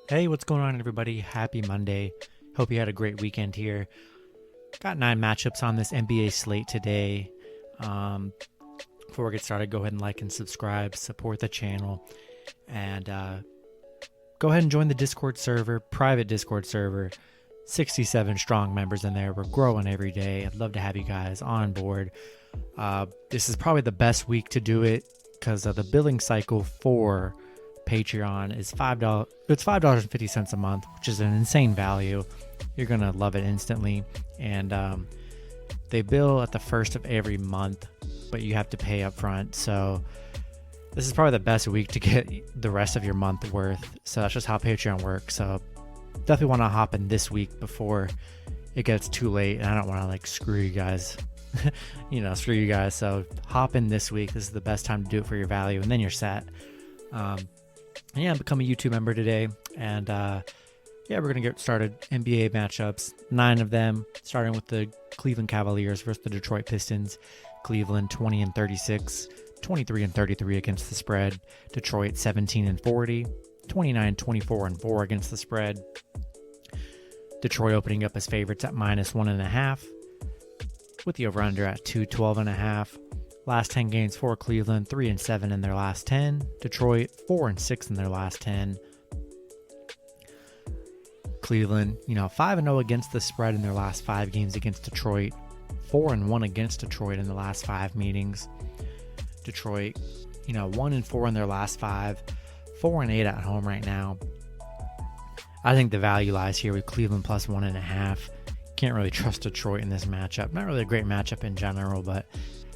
Hey, what's going on, everybody? Happy Monday. Hope you had a great weekend here. Got 9 matchups on this NBA slate today. Before we get started, go ahead and like and subscribe, support the channel, and go ahead and join the Discord server, private Discord server. 67 strong members in there. We're growing every day. I'd love to have you guys on board. This is probably the best week to do it because the billing cycle for Patreon is $5. It's $5.50 a month, which is an insane value. You're gonna love it instantly. And they bill at the first of every month, but you have to pay up front. So this is probably the best week to get the rest of your month worth. So that's just how Patreon works. So definitely want to hop in this week before it gets too late. And I don't want to screw you guys. Screw you guys. So hop in this week. This is the best time to do it for your value, and then you're set. Become a YouTube member today, and we're gonna get started. NBA matchups, 9 of them, starting with the Cleveland Cavaliers versus the Detroit Pistons. Cleveland 20-36, 23-33 against the spread. Detroit 17-40, 29-24-4 against the spread. Detroit opening up as favorites at -1.5, with the over/under at 212.5. Last 10 games for Cleveland, 3-7 in their last 10. Detroit, 4-6 in their last 10. Cleveland, 5-0 against the spread in their last 5 games against Detroit. 4-1 against Detroit in the last 5 meetings. Detroit, 1-4 in their last 5. 4-8 at home right now. I think the value lies here with Cleveland plus 1.5. Can't really trust Detroit in this matchup. Not really a great matchup in general, but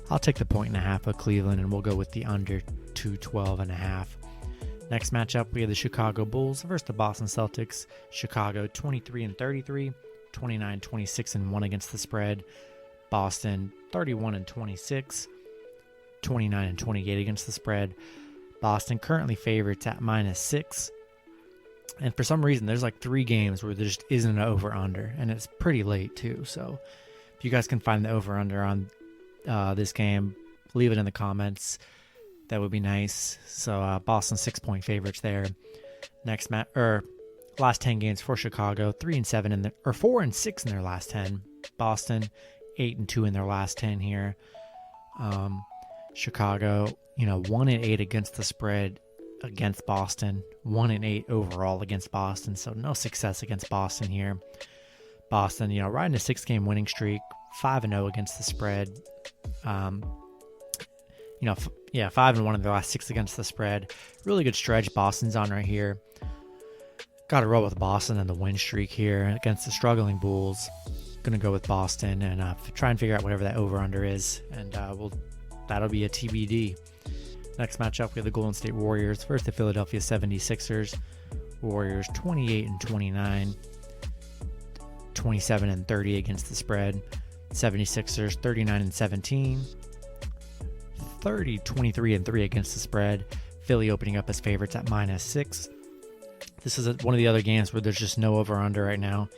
I'll take the 1.5 of Cleveland, and we'll go with the under 212.5. Next matchup, we have the Chicago Bulls versus the Boston Celtics. Chicago 23-33, 29-26-1 against the spread. Boston 31-26, 29-28 against the spread. Boston currently favorites at -6. And for some reason, there's 3 games where there just isn't an over-under, and it's pretty late too. So if you guys can find the over-under on this game, leave it in the comments. That would be nice. So Boston 6-point favorites there. Next last 10 games for Chicago, 3-7 4-6 in their last 10. Boston 8-2 in their last 10 here. Chicago, 1-8 against the spread against Boston, 1-8 overall against Boston. So no success against Boston here. Boston, riding a 6-game winning streak, 5-0 against the spread. 5-1 in their last 6 against the spread. Really good stretch Boston's on right here. Got to roll with Boston and the win streak here against the struggling Bulls. Gonna go with Boston and try and figure out whatever that over/under is, and that'll be a TBD. Next matchup, we have the Golden State Warriors versus the Philadelphia 76ers. Warriors 28-29, 27-30 against the spread. 76ers 39-17, 23-3 against the spread. Philly opening up as favorites at -6. This is one of the other games where there's just no over/under right now.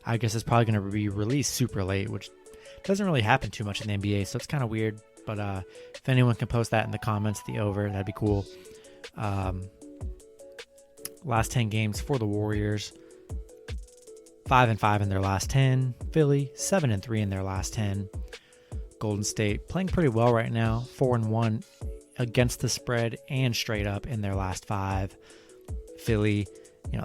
I guess it's probably going to be released super late, which doesn't really happen too much in the NBA, so it's kind of weird. But if anyone can post that in the comments, the over, that'd be cool. Last 10 games for the Warriors, 5-5 in their last 10. Philly 7-3 in their last 10. Golden State playing pretty well right now, 4-1 against the spread and straight up in their last 5. Philly,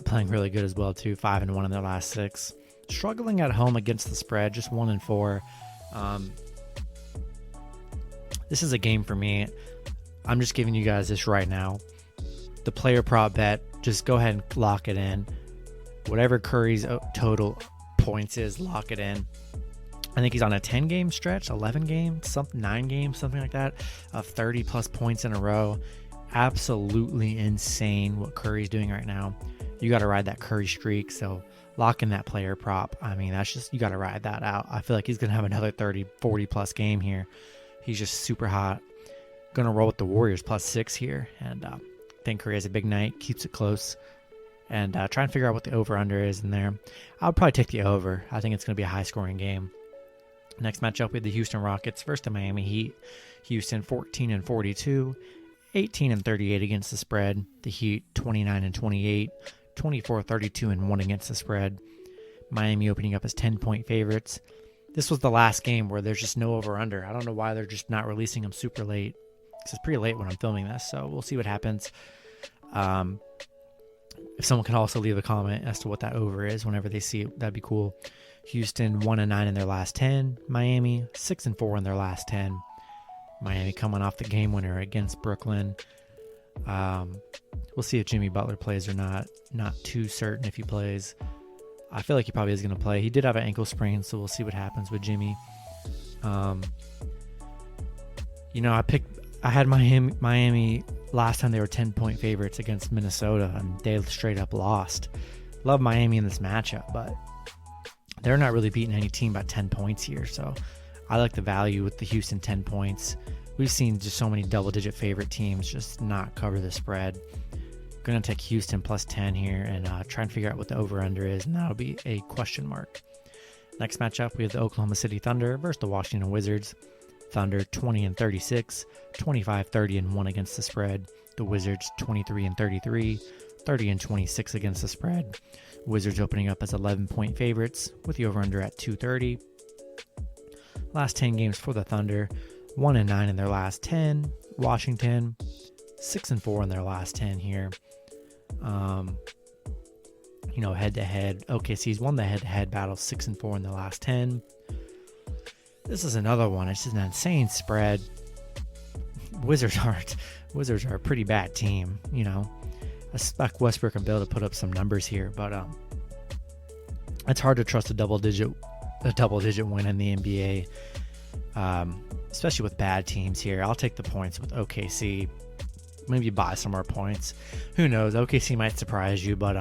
playing really good as well too, 5-1 in their last 6. Struggling at home against the spread, just 1-4. This is a game for me. I'm just giving you guys this right now. The player prop bet, just go ahead and lock it in. Whatever Curry's total points is, lock it in. I think he's on a 10-game stretch, 11 games, 9 games, something like that, of 30-plus points in a row. Absolutely insane what Curry's doing right now. You got to ride that Curry streak, so lock in that player prop. I mean, that's just, you got to ride that out. I feel like he's going to have another 30, 40-plus game here. He's just super hot. Going to roll with the Warriors +6 here, and I think Curry has a big night, keeps it close. And try and figure out what the over-under is in there. I'll probably take the over. I think it's going to be a high-scoring game. Next matchup, we have the Houston Rockets versus the Miami Heat. Houston 14-42, 18-38 against the spread. The Heat 29-28, 24, 32, and 1 against the spread. Miami opening up as 10-point favorites. This was the last game where there's just no over-under. I don't know why they're just not releasing them super late. It's pretty late when I'm filming this, so we'll see what happens. If someone can also leave a comment as to what that over is whenever they see it, that'd be cool. Houston 1-9 in their last 10. Miami 6-4 in their last 10. Miami coming off the game winner against Brooklyn. We'll see if Jimmy Butler plays or not. Not too certain if he plays. I feel like he probably is going to play. He did have an ankle sprain, so we'll see what happens with Jimmy. I had Miami last time they were 10-point favorites against Minnesota, and they straight up lost. Love Miami in this matchup, but they're not really beating any team by 10 points here, so I like the value with the Houston 10 points. We've seen just so many double-digit favorite teams just not cover the spread. Going to take Houston plus 10 here and try and figure out what the over-under is, and that'll be a question mark. Next matchup, we have the Oklahoma City Thunder versus the Washington Wizards. Thunder 20-36, 25-30-1 against the spread. The Wizards 23-33, 30-26 against the spread. Wizards opening up as 11-point favorites with the over-under at 230. Last 10 games for the Thunder, 1-9 in their last 10. Washington 6-4 in their last 10 here. Head-to-head. OKC's won the head-to-head battle 6-4 in the last 10. This is another one. It's just an insane spread. Wizards are a pretty bad team. I expect Westbrook and Bill to put up some numbers here, but it's hard to trust a double digit win in the NBA, especially with bad teams here. I'll take the points with OKC. Maybe buy some more points. Who knows? OKC might surprise you, but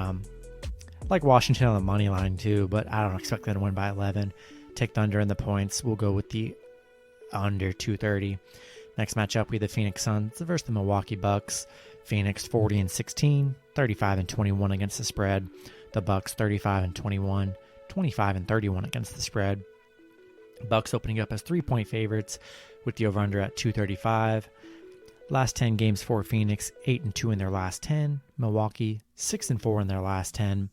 like Washington on the money line too. But I don't expect them to win by 11. Take Thunder in the points. We'll go with the under 230. Next matchup, we have the Phoenix Suns versus the Milwaukee Bucks. Phoenix 40-16, 35-21 against the spread. The Bucks 35-21, 25-31 against the spread. Bucks opening up as 3-point favorites with the over-under at 235. Last 10 games for Phoenix, 8-2 in their last 10. Milwaukee 6-4 in their last 10.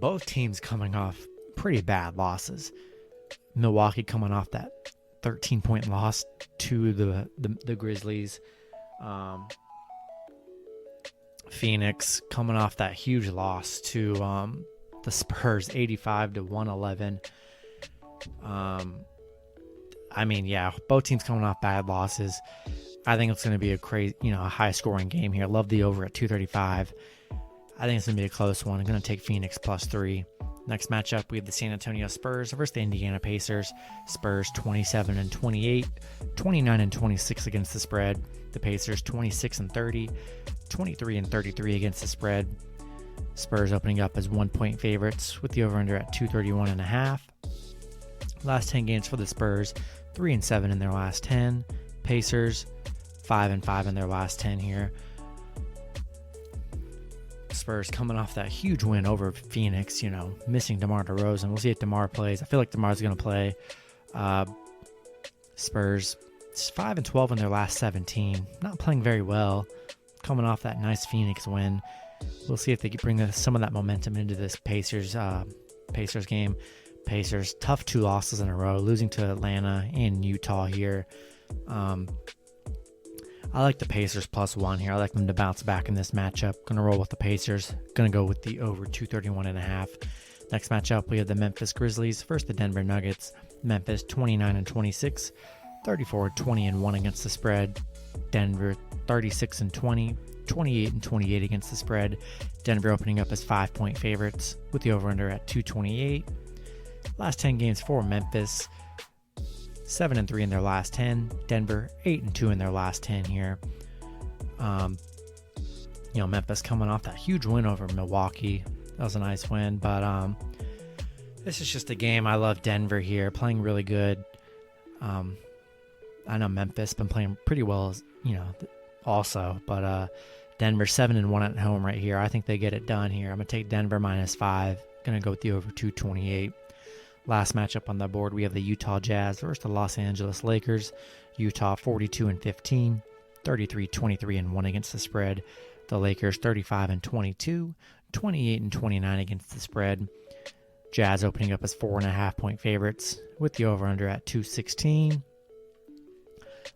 Both teams coming off pretty bad losses. Milwaukee coming off that 13-point loss to the Grizzlies. Phoenix coming off that huge loss to the Spurs, 85-111. Both teams coming off bad losses. I think it's going to be a crazy, a high-scoring game here. I love the over at 235. I think it's going to be a close one. I'm going to take Phoenix plus 3. Next matchup, we have the San Antonio Spurs versus the Indiana Pacers. Spurs 27-28, 29-26 against the spread. The Pacers 26-30, 23-33 against the spread. Spurs opening up as 1-point favorites with the over-under at 231.5. Last 10 games for the Spurs, 3-7 in their last 10. Pacers 5-5 in their last 10 here. Spurs coming off that huge win over Phoenix, missing DeMar DeRozan. We'll see if DeMar plays. I feel like DeMar's going to play. Spurs 5-12 in their last 17. Not playing very well. Coming off that nice Phoenix win. We'll see if they can bring some of that momentum into this Pacers game. Pacers, tough 2 losses in a row, losing to Atlanta and Utah here. I like the Pacers plus 1 here. I like them to bounce back in this matchup. Going to roll with the Pacers. Going to go with the over 231.5. Next matchup, we have the Memphis Grizzlies versus the Denver Nuggets. Memphis 29-26, 34-20-1 against the spread. Denver 36-20, 28-28 against the spread. Denver opening up as 5-point favorites with the over-under at 228. Last 10 games for Memphis, 7-3 in their last 10. Denver 8-2 in their last 10 here. Memphis coming off that huge win over Milwaukee. That was a nice win, but this is just a game. I love Denver here, playing really good. I know Memphis been playing pretty well, also, but Denver 7-1 at home right here. I think they get it done here. I'm gonna take Denver -5. Gonna go with the over 228. Last matchup on the board, we have the Utah Jazz versus the Los Angeles Lakers. Utah 42-15, 33-23-1 against the spread. The Lakers 35-22, 28-29 against the spread. Jazz opening up as 4.5-point favorites with the over-under at 216.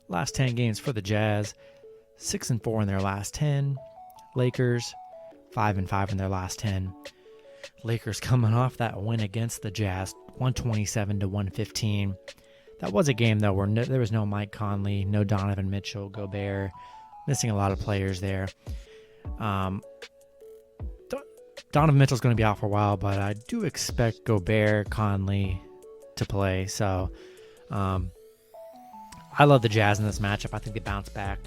Last 10 games for the Jazz, 6-4 in their last 10. Lakers 5-5 in their last 10. Lakers coming off that win against the Jazz, 127-115. That was a game, though, where there was no Mike Conley, no Donovan Mitchell, Gobert, missing a lot of players there. Donovan Mitchell's going to be out for a while, but I do expect Gobert, Conley to play. So I love the Jazz in this matchup. I think they bounce back.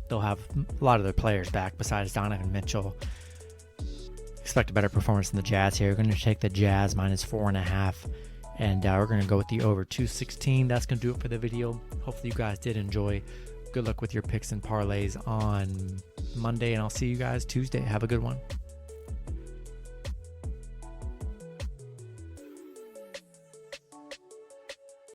They'll have a lot of their players back besides Donovan Mitchell. Expect a better performance than the Jazz here. We're going to take the Jazz minus 4.5. And we're going to go with the over 216. That's going to do it for the video. Hopefully you guys did enjoy. Good luck with your picks and parlays on Monday, and I'll see you guys Tuesday. Have a good one.